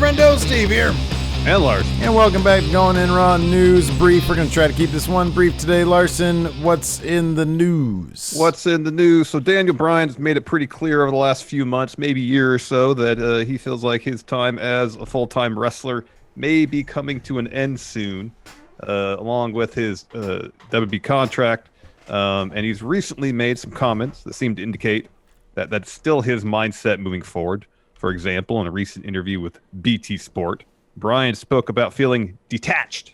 Friendo, Steve here. And Larson. And welcome back to Going In Raw News Brief. We're going to try to keep this one brief today. Larson, what's in the news? What's in the news? So Daniel Bryan's made it pretty clear over the last few months, maybe year or so, that he feels like his time as a full-time wrestler may be coming to an end soon, along with his WWE contract. And he's recently made some comments that seem to indicate that that's still his mindset moving forward. For example, in a recent interview with BT Sport, Bryan spoke about feeling detached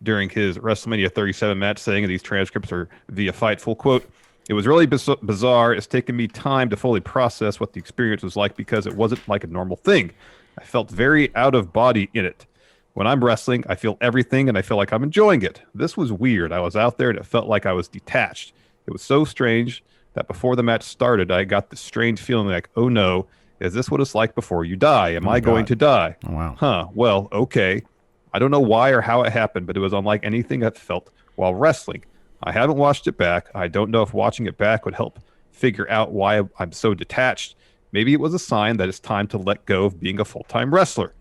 during his WrestleMania 37 match, saying, and these transcripts are via Fightful, quote, "It was really bizarre. It's taken me time to fully process what the experience was like because it wasn't like a normal thing. I felt very out of body in it. When I'm wrestling, I feel everything and I feel like I'm enjoying it. This was weird. I was out there and it felt like I was detached. It was so strange that before the match started, I got this strange feeling like, oh no, is this what it's like before you die? Am I going to die? Oh, wow. Huh, well, okay. I don't know why or how it happened, but it was unlike anything I've felt while wrestling. I haven't watched it back. I don't know if watching it back would help figure out why I'm so detached. Maybe it was a sign that it's time to let go of being a full-time wrestler.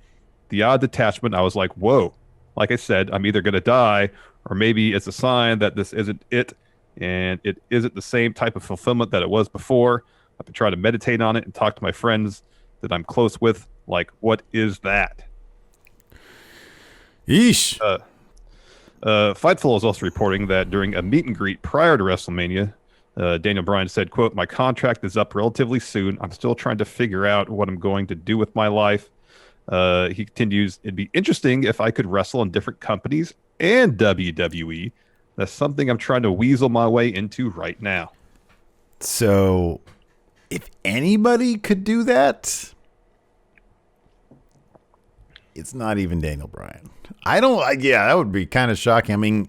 The odd detachment, I was like, whoa. Like I said, I'm either going to die, or maybe it's a sign that this isn't it, and it isn't the same type of fulfillment that it was before. I've been trying to meditate on it and talk to my friends that I'm close with. Like, what is that?" Yeesh. Fightful is also reporting that during a meet and greet prior to WrestleMania, Daniel Bryan said, quote, "My contract is up relatively soon. I'm still trying to figure out what I'm going to do with my life." He continues, "It'd be interesting if I could wrestle in different companies and WWE. That's something I'm trying to weasel my way into right now." So, if anybody could do that, it's not even Daniel Bryan. Yeah, that would be kind of shocking. I mean,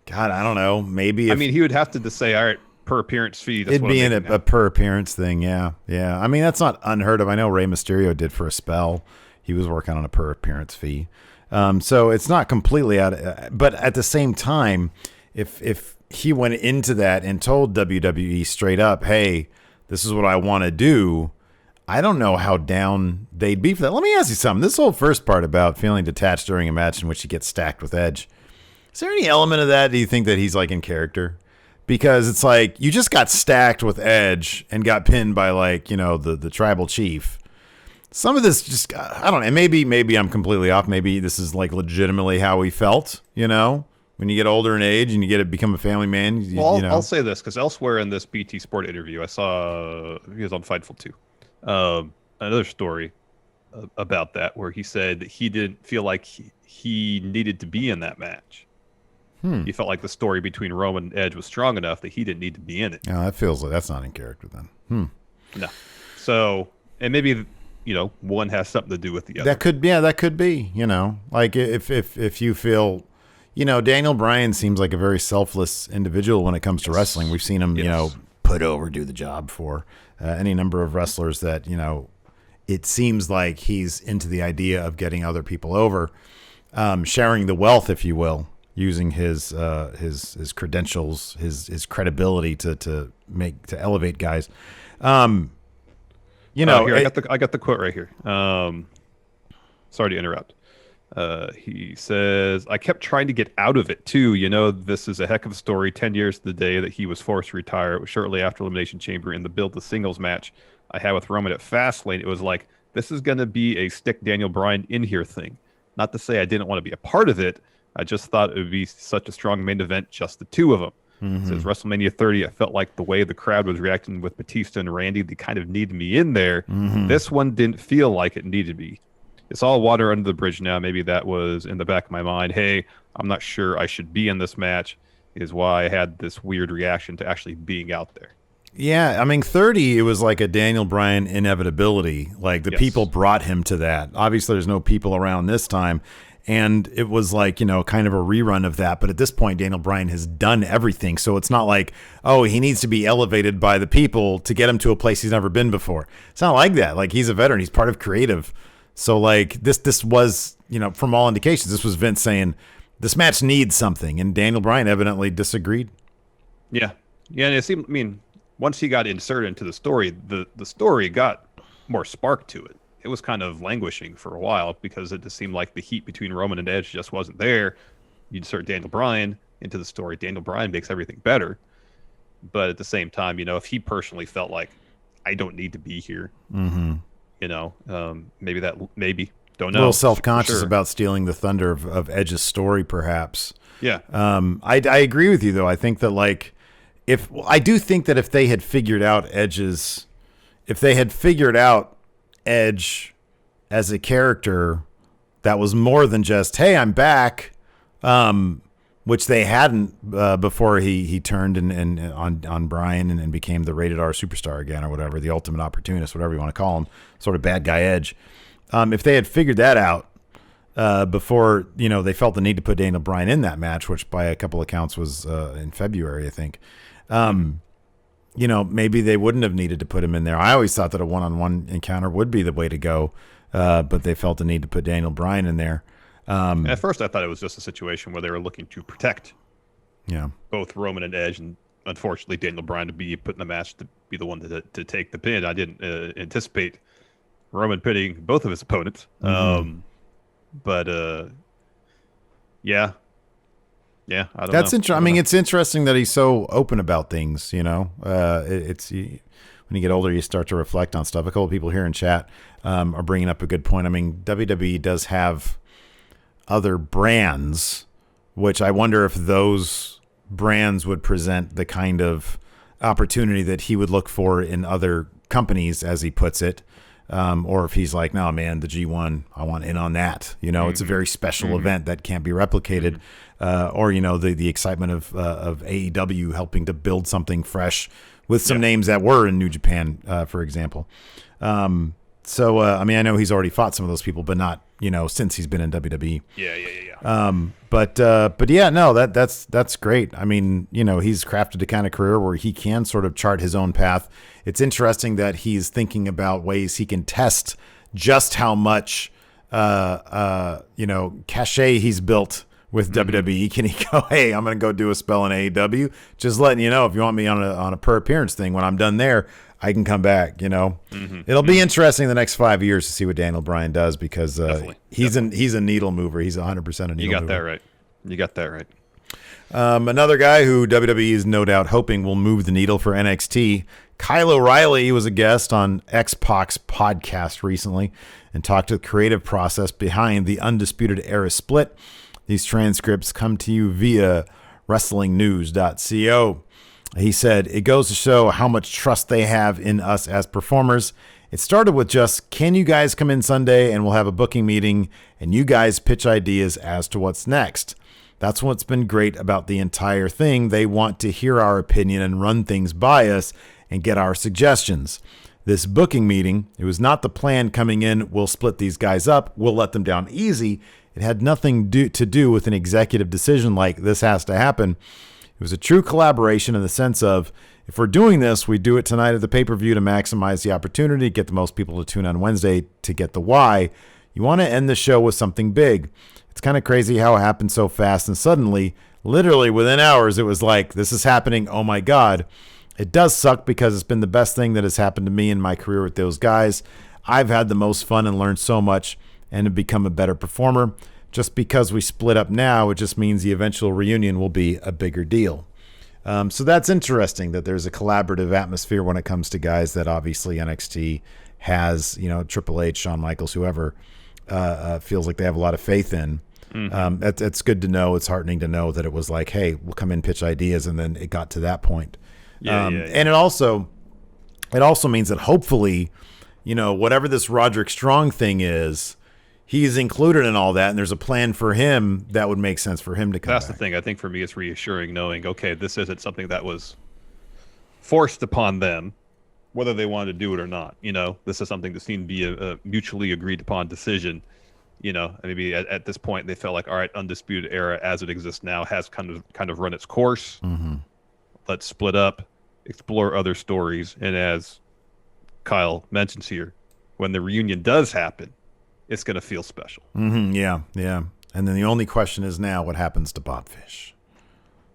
God, I don't know. Maybe if, he would have to just say, all right, per appearance fee. That's it'd be in a per appearance thing. Yeah. Yeah. I mean, that's not unheard of. I know Rey Mysterio did for a spell. He was working on a per appearance fee. So it's not completely out. But at the same time, if he went into that and told WWE straight up, hey, this is what I want to do, I don't know how down they'd be for that. Let me ask you something. This whole first part about feeling detached during a match in which he gets stacked with Edge, is there any element of that? Do you think that he's like in character? Because it's like you just got stacked with Edge and got pinned by the tribal chief. Some of this just, I don't know. Maybe I'm completely off. Maybe this is like legitimately how he felt, when you get older in age and you become a family man. I'll say this, because elsewhere in this BT Sport interview, I saw he was on Fightful too. Another story about that where he said that he didn't feel like he needed to be in that match. He felt like the story between Roman and Edge was strong enough that he didn't need to be in it. Yeah, that feels like that's not in character then. No. So, and maybe one has something to do with the other. That could be. Like if you feel, Daniel Bryan seems like a very selfless individual when it comes to wrestling. We've seen him, put over, do the job for any number of wrestlers that, it seems like he's into the idea of getting other people over, sharing the wealth, if you will, using his credentials, his credibility to elevate guys. Here, I got the quote right here. Sorry to interrupt. He says, "I kept trying to get out of it too. This is a heck of a story. 10 years to the day that he was forced to retire. It was shortly after Elimination Chamber in the build the singles match I had with Roman at Fastlane. It was like, this is going to be a stick Daniel Bryan in here thing. Not to say I didn't want to be a part of it. I just thought it would be such a strong main event, just the two of them." Says WrestleMania 30, I felt like the way the crowd was reacting with Batista and Randy, they kind of needed me in there. This one didn't feel like it needed me. It's all water under the bridge now. Maybe that was in the back of my mind. Hey, I'm not sure I should be in this match, is why I had this weird reaction to actually being out there. Yeah, I mean, 30, it was like a Daniel Bryan inevitability. Like the people brought him to that. Obviously, there's no people around this time. And it was like, kind of a rerun of that. But at this point, Daniel Bryan has done everything. So it's not like, oh, he needs to be elevated by the people to get him to a place he's never been before. It's not like that. Like, he's a veteran. He's part of creative. So, like, this was, from all indications, this was Vince saying, this match needs something. And Daniel Bryan evidently disagreed. Yeah. Yeah, and it seemed, once he got inserted into the story, the story got more spark to it. it was kind of languishing for a while because it just seemed like the heat between Roman and Edge just wasn't there. You insert Daniel Bryan into the story. Daniel Bryan makes everything better. But at the same time, if he personally felt like, I don't need to be here, maybe don't know. A little self-conscious about stealing the thunder of Edge's story, perhaps. Yeah. I agree with you, though. I think that, like, I do think that if they had figured out Edge as a character that was more than just, hey, I'm back, which they hadn't before he turned and on Bryan and became the rated R superstar again, or whatever, the ultimate opportunist, whatever you want to call him, sort of bad guy Edge. If they had figured that out before, they felt the need to put Daniel Bryan in that match, which by a couple of counts was in February, I think. Maybe they wouldn't have needed to put him in there. I always thought that a one-on-one encounter would be the way to go, but they felt the need to put Daniel Bryan in there. At first, I thought it was just a situation where they were looking to protect both Roman and Edge, and unfortunately, Daniel Bryan to be put in the match to be the one to take the pin. I didn't anticipate Roman pitting both of his opponents. Yeah, I don't know. Interesting. I mean, it's interesting that he's so open about things. It's when you get older, you start to reflect on stuff. A couple of people here in chat are bringing up a good point. I mean, WWE does have other brands, which I wonder if those brands would present the kind of opportunity that he would look for in other companies, as he puts it. Or if he's like, no, man, the G1, I want in on that. It's a very special event that can't be replicated. Or the excitement of AEW helping to build something fresh with some names that were in New Japan, for example. I mean, I know he's already fought some of those people, but not, since he's been in WWE. Yeah. But yeah, no, that's great. I mean, he's crafted a kind of career where he can sort of chart his own path. It's interesting that he's thinking about ways he can test just how much, cachet he's built with WWE. Can he go, hey, I'm going to go do a spell in AEW? Just letting you know, if you want me on a per appearance thing, when I'm done there, I can come back. It'll be interesting the next 5 years to see what Daniel Bryan does, because he's a needle mover. He's 100% a needle mover. You got that right. Another guy who WWE is no doubt hoping will move the needle for NXT, Kyle O'Reilly was a guest on X-Pac's podcast recently and talked to the creative process behind the Undisputed Era split. These transcripts come to you via WrestlingNews.co. He said, it goes to show how much trust they have in us as performers. It started with just, can you guys come in Sunday and we'll have a booking meeting and you guys pitch ideas as to what's next. That's what's been great about the entire thing. They want to hear our opinion and run things by us and get our suggestions. This booking meeting, it was not the plan coming in, we'll split these guys up, we'll let them down easy. It had nothing to do with an executive decision like this has to happen. It was a true collaboration in the sense of, if we're doing this, we do it tonight at the pay-per-view to maximize the opportunity, get the most people to tune on Wednesday to get the why. You want to end the show with something big. It's kind of crazy how it happened so fast, and suddenly, literally within hours, it was like, this is happening, oh my God. It does suck because it's been the best thing that has happened to me in my career with those guys. I've had the most fun and learned so much and have become a better performer. Just because we split up now, it just means the eventual reunion will be a bigger deal. So that's interesting that there's a collaborative atmosphere when it comes to guys that obviously NXT has, Triple H, Shawn Michaels, whoever, feels like they have a lot of faith in. It's good to know. It's heartening to know that it was like, hey, we'll come in, pitch ideas, and then it got to that point. And it also means that hopefully, whatever this Roderick Strong thing is, he's included in all that, and there's a plan for him that would make sense for him to come back. That's the thing. I think for me, it's reassuring knowing, okay, this isn't something that was forced upon them, whether they wanted to do it or not. This is something that seemed to be a mutually agreed upon decision. Maybe at this point they felt like, all right, Undisputed Era as it exists now has kind of run its course. Let's split up, explore other stories, and as Kyle mentions here, when the reunion does happen, it's going to feel special. Yeah. And then the only question is now, what happens to Bobfish?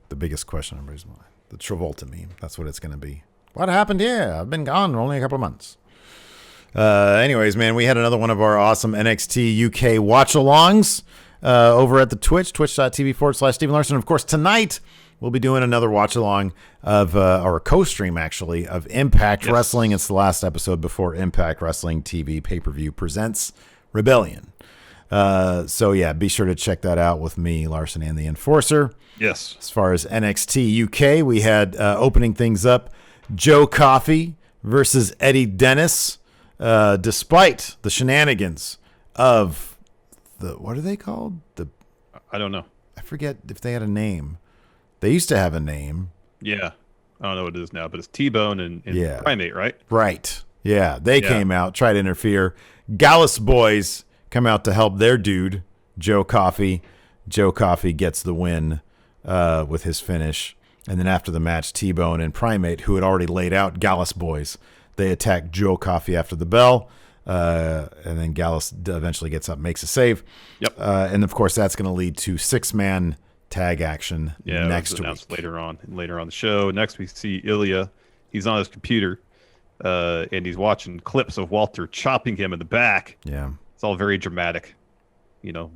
The biggest question on everybody's mind. The Travolta meme. That's what it's going to be. What happened here? I've been gone for only a couple of months. Anyways, man, we had another one of our awesome NXT UK watch-alongs over at the twitch.tv/Stephen Larson. Of course, tonight we'll be doing another watch-along of our co-stream, actually, of Impact Wrestling. It's the last episode before Impact Wrestling TV pay-per-view presents Rebellion. So, yeah, be sure to check that out with me, Larson, and the Enforcer. Yes. As far as NXT UK, we had opening things up, Joe Coffey versus Eddie Dennis. Despite the shenanigans of what are they called? I don't know. I forget if they had a name. They used to have a name. Yeah. I don't know what it is now, but it's T-Bone and Primate, right? Right. Yeah. They came out, tried to interfere. Gallus boys come out to help their dude, Joe Coffey. Joe Coffey gets the win with his finish. And then after the match, T-Bone and Primate, who had already laid out Gallus boys, they attack Joe Coffey after the bell, and then Gallus eventually gets up, makes a save. Yep. And, of course, that's going to lead to six-man tag action next week. Later on the show. Next, we see Ilya. He's on his computer, and he's watching clips of Walter chopping him in the back. Yeah. It's all very dramatic,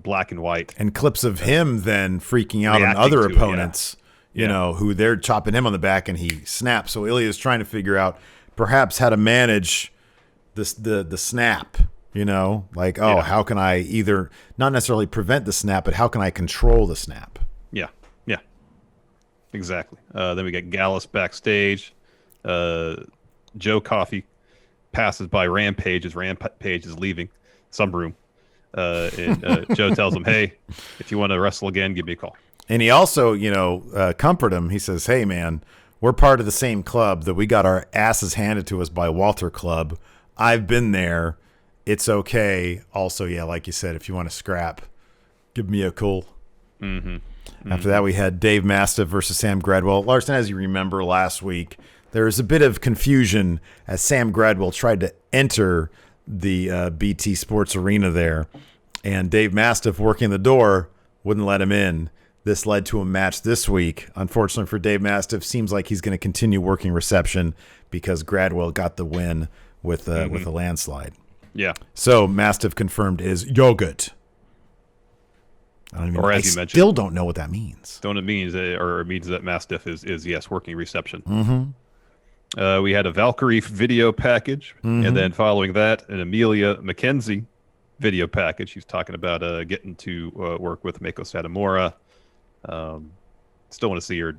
black and white. And clips of him then freaking out on other opponents, who they're chopping him on the back, and he snaps. So Ilya's trying to figure out perhaps how to manage the snap, how can I either not necessarily prevent the snap, but how can I control the snap? Yeah, exactly. Then we get Gallus backstage. Joe Coffey passes by Rampage as Rampage is leaving some room. And Joe tells him, hey, if you want to wrestle again, give me a call. And he also, comfort him. He says, hey, man, we're part of the same club that we got our asses handed to us by Walter Club. I've been there. It's okay. Also, yeah, like you said, if you want to scrap, give me a call. Mm-hmm. After that, we had Dave Mastiff versus Sam Gradwell. Larson, as you remember last week, there was a bit of confusion as Sam Gradwell tried to enter the BT Sports Arena there. And Dave Mastiff, working the door, wouldn't let him in. This led to a match this week. Unfortunately for Dave Mastiff, seems like he's going to continue working reception because Gradwell got the win with a landslide. Yeah. So Mastiff confirmed is yogurt. I don't even. Or as you mentioned, still don't know what that means. It means that Mastiff is yes working reception. Mm-hmm. We had a Valkyrie video package, and then following that, an Amelia McKenzie video package. She's talking about getting to work with Mako Satomura. Still want to see her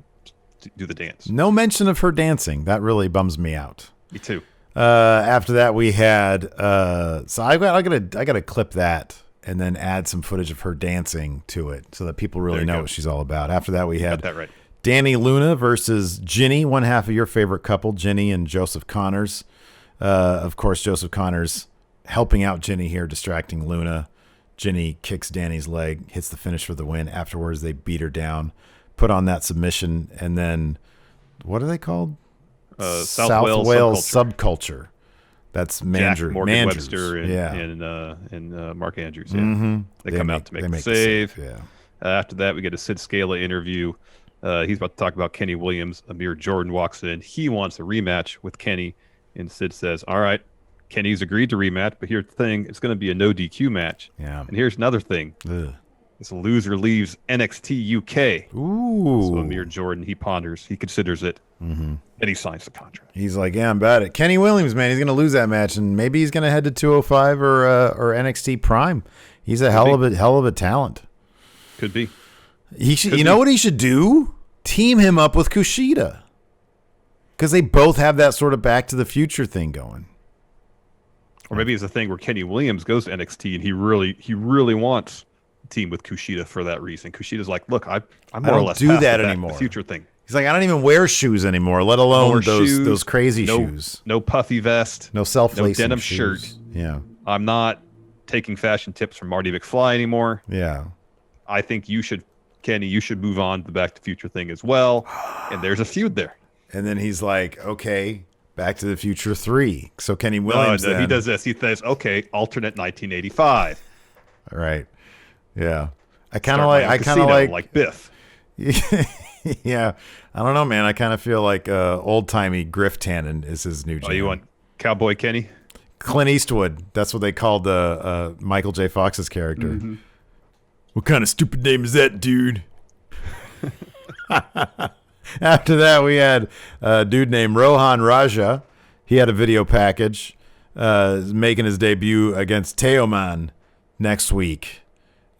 do the dance. No mention of her dancing. That really bums me out. Me too. After that, we had so I gotta clip that and then add some footage of her dancing to it so that people really know what she's all about. After that, we had Danny Luna versus Ginny, one half of your favorite couple, Ginny and Joseph Connors. Of course, Joseph Connors helping out Ginny here, distracting Luna. Ginny kicks Danny's leg, hits the finish for the win. Afterwards, they beat her down, put on that submission, and then what are they called? South Wales subculture. That's Morgan Webster and Mark Andrews. Yeah. Mm-hmm. They come out to make the save. Yeah. After that, we get a Sid Scala interview. He's about to talk about Kenny Williams. Amir Jordan walks in. He wants a rematch with Kenny, and Sid says, all right, Kenny's agreed to rematch, but here's the thing. It's going to be a no DQ match. Yeah. And here's another thing. Ugh. This loser leaves NXT UK. Ooh. So Amir Jordan, he ponders. He considers it. Mm-hmm. And he signs the contract. He's like, yeah, I'm about it. Kenny Williams, man, he's going to lose that match, and maybe he's going to head to 205 or NXT Prime. He's a hell of a talent. Could be. He should. You know what he should do? Team him up with Kushida, because they both have that sort of Back to the Future thing going. Or maybe it's a thing where Kenny Williams goes to NXT and he really wants a team with Kushida for that reason. Kushida's like, look, I'm more or less do that anymore. The future thing. He's like, I don't even wear shoes anymore, let alone those crazy shoes. No puffy vest. No self-lacing no denim shoes. Shirt. Yeah. I'm not taking fashion tips from Marty McFly anymore. Yeah. I think Kenny, you should move on to the Back to the Future thing as well. And there's a feud there. And then he's like, okay, Back to the Future 3. So Kenny Williams he does this. He says, okay, alternate 1985. All right. Yeah. I kind of like Biff. Yeah. I don't know, man. I kind of feel like old-timey Griff Tannen is his new jam. Oh, you want Cowboy Kenny? Clint Eastwood. That's what they called Michael J. Fox's character. Mm-hmm. What kind of stupid name is that, dude? After that, we had a dude named Rohan Raja. He had a video package making his debut against Teoman next week.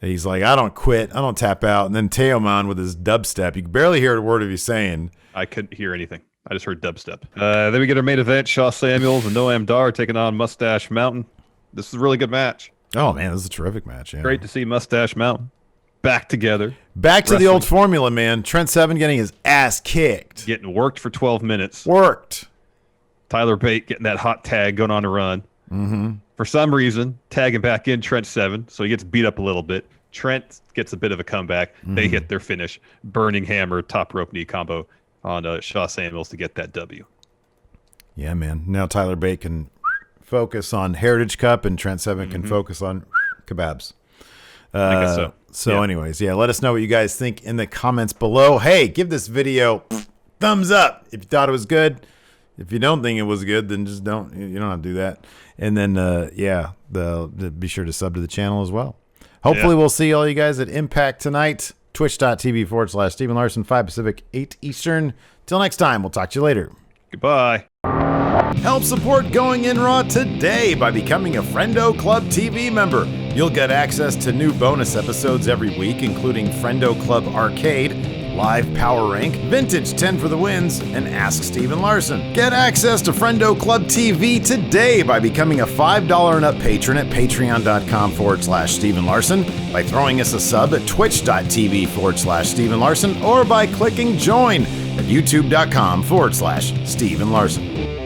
He's like, I don't quit. I don't tap out. And then Teoman with his dubstep. You can barely hear a word of you saying. I couldn't hear anything. I just heard dubstep. Then we get our main event. Shaw Samuels and Noam Dar taking on Mustache Mountain. This is a really good match. Oh, man, this is a terrific match. Yeah. Great to see Mustache Mountain back together. Back to the old formula, man. Trent Seven getting his ass kicked. Getting worked for 12 minutes. Worked. Tyler Bate getting that hot tag going on a run. Mm-hmm. For some reason, tagging back in Trent Seven, so he gets beat up a little bit. Trent gets a bit of a comeback. Mm-hmm. They hit their finish. Burning Hammer, top rope knee combo on Shaw Samuels to get that W. Yeah, man. Now Tyler Bate can focus on Heritage Cup, and Trent Seven can focus on kebabs. I guess so. Anyways, yeah, let us know what you guys think in the comments below. Hey, give this video thumbs up if you thought it was good. If you don't think it was good, then just don't. You don't have to do that. And then, be sure to sub to the channel as well. Hopefully, we'll see all you guys at Impact tonight. Twitch.tv/Steven Larson, 5 Pacific, 8 Eastern. Till next time, we'll talk to you later. Goodbye. Help support Going In Raw today by becoming a Friendo Club TV member. You'll get access to new bonus episodes every week, including Friendo Club Arcade, Live Power Rank, Vintage 10 for the Wins, and Ask Steven Larson. Get access to Friendo Club TV today by becoming a $5 and up patron at patreon.com/Steven Larson, by throwing us a sub at twitch.tv/Steven Larson, or by clicking join at youtube.com/Steven Larson.